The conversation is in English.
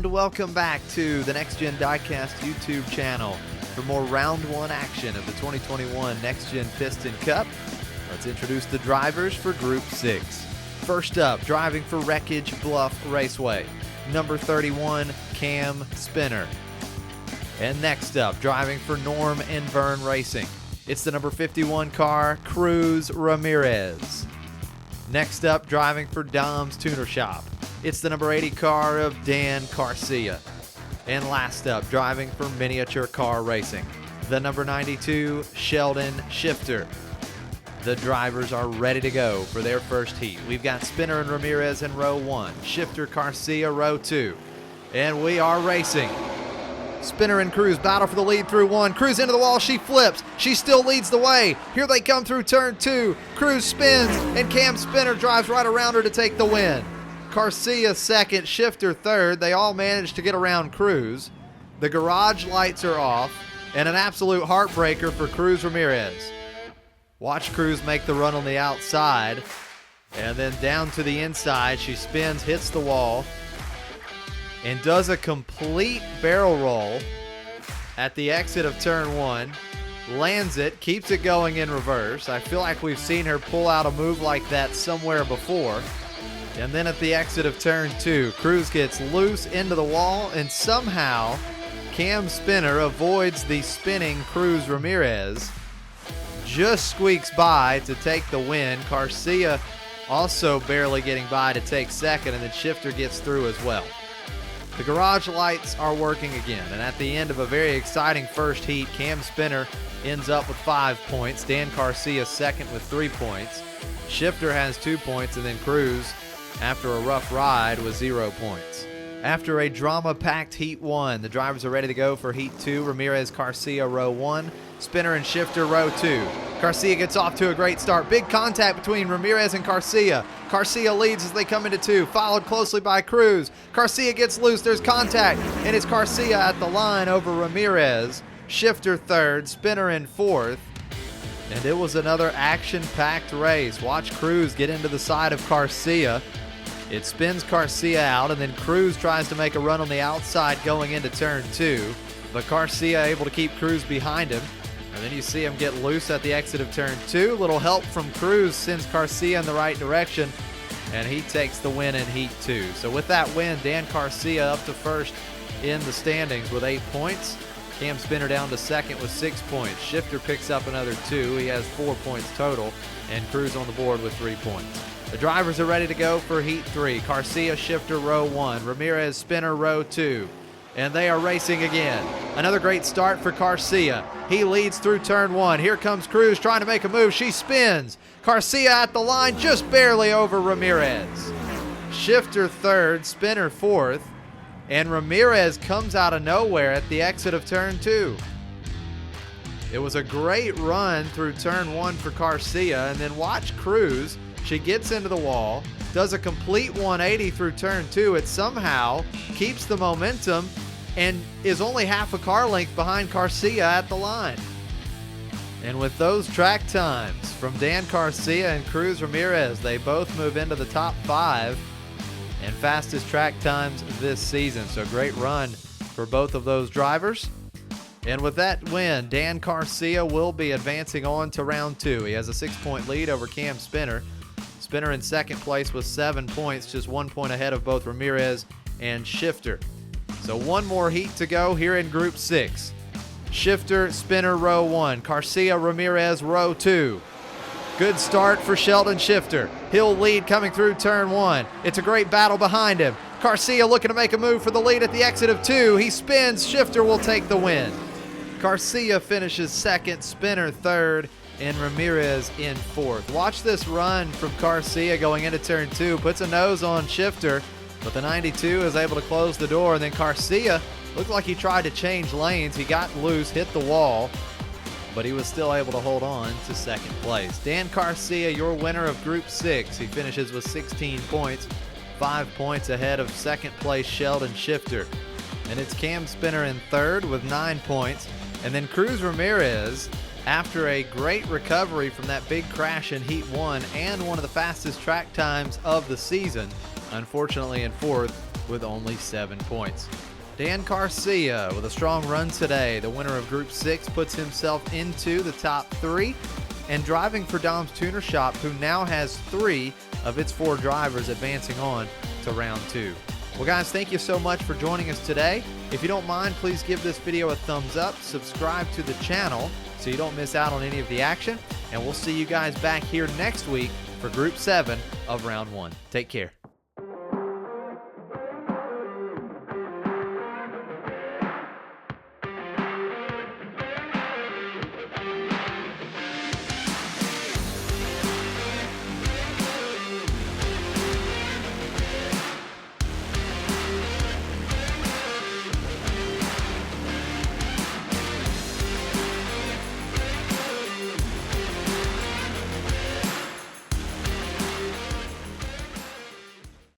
and welcome back to the Next-Gen Diecast YouTube channel for more Round 1 action of the 2021 Next-Gen Piston Cup. Let's introduce the drivers for Group 6. First up, driving for Wreckage Bluff Raceway, number 31, Cam Spinner. And next up, driving for Norm and Vern Racing, it's the number 51 car, Cruz Ramirez. Next up, driving for Dom's Tuner Shop, it's the number 80 car of Dan Garcia. And last up, driving for Miniature Car Racing, the number 92 Sheldon Shifter. The drivers are ready to go for their first heat. We've got Spinner and Ramirez in row 1, Shifter Garcia row 2, and we are racing. Spinner and Cruz battle for the lead through 1. Cruz into the wall, she flips. She still leads the way. Here they come through turn 2. Cruz spins, and Cam Spinner drives right around her to take the win. Garcia second, Shifter third. They all managed to get around Cruz. The garage lights are off, and an absolute heartbreaker for Cruz Ramirez. Watch Cruz make the run on the outside, and then down to the inside. She spins, hits the wall, and does a complete barrel roll at the exit of turn 1. Lands it, keeps it going in reverse. I feel like we've seen her pull out a move like that somewhere before. And then at the exit of turn 2, Cruz gets loose into the wall, and somehow Cam Spinner avoids the spinning Cruz Ramirez. Just squeaks by to take the win. Garcia also barely getting by to take second, and then Shifter gets through as well. The garage lights are working again, and at the end of a very exciting first heat, Cam Spinner ends up with 5 points. Dan Garcia second with 3 points. Shifter has 2 points, and then Cruz, after a rough ride, with 0 points. After a drama-packed Heat 1, the drivers are ready to go for Heat 2. Ramirez, Garcia, row 1. Spinner and Shifter, row 2. Garcia gets off to a great start. Big contact between Ramirez and Garcia. Garcia leads as they come into 2, followed closely by Cruz. Garcia gets loose, there's contact, and it's Garcia at the line over Ramirez. Shifter third, Spinner in fourth. And it was another action-packed race. Watch Cruz get into the side of Garcia. It spins Garcia out, and then Cruz tries to make a run on the outside going into turn 2. But Garcia able to keep Cruz behind him. And then you see him get loose at the exit of turn 2. Little help from Cruz sends Garcia in the right direction, and he takes the win in Heat 2. So with that win, Dan Garcia up to first in the standings with 8 points. Cam Spinner down to second with 6 points. Shifter picks up another 2. He has 4 points total, and Cruz on the board with 3 points. The drivers are ready to go for Heat 3. Garcia, Shifter, row 1. Ramirez, Spinner, row 2. And they are racing again. Another great start for Garcia. He leads through turn 1. Here comes Cruz trying to make a move. She spins. Garcia at the line, just barely over Ramirez. Shifter third, Spinner fourth. And Ramirez comes out of nowhere at the exit of turn 2. It was a great run through turn 1 for Garcia. And then watch Cruz. She gets into the wall, does a complete 180 through turn 2. It somehow keeps the momentum and is only half a car length behind Garcia at the line. And with those track times from Dan Garcia and Cruz Ramirez, they both move into the top 5 and fastest track times this season. So great run for both of those drivers. And with that win, Dan Garcia will be advancing on to round 2. He has a 6-point lead over Cam Spinner. Spinner in second place with 7 points, just 1 point ahead of both Ramirez and Shifter. So one more heat to go here in Group 6. Shifter, Spinner, row 1. Garcia, Ramirez, row 2. Good start for Sheldon Shifter. He'll lead coming through turn 1. It's a great battle behind him. Garcia looking to make a move for the lead at the exit of 2. He spins. Shifter will take the win. Garcia finishes second, Spinner third, and Ramirez in fourth. Watch this run from Garcia going into turn 2. Puts a nose on Shifter, but the 92 is able to close the door. And then Garcia looked like he tried to change lanes. He got loose, hit the wall, but he was still able to hold on to second place. Dan Garcia, your winner of Group 6. He finishes with 16 points, 5 points ahead of second place Sheldon Shifter. And it's Cam Spinner in third with 9 points. And then Cruz Ramirez, after a great recovery from that big crash in Heat 1 and one of the fastest track times of the season, unfortunately in fourth, with only 7 points. Dan Garcia with a strong run today. The winner of Group 6 puts himself into the top 3 and driving for Dom's Tuner Shop, who now has 3 of its 4 drivers advancing on to round 2. Well, guys, thank you so much for joining us today. If you don't mind, please give this video a thumbs up, subscribe to the channel so you don't miss out on any of the action, and we'll see you guys back here next week for Group 7 of Round 1. Take care.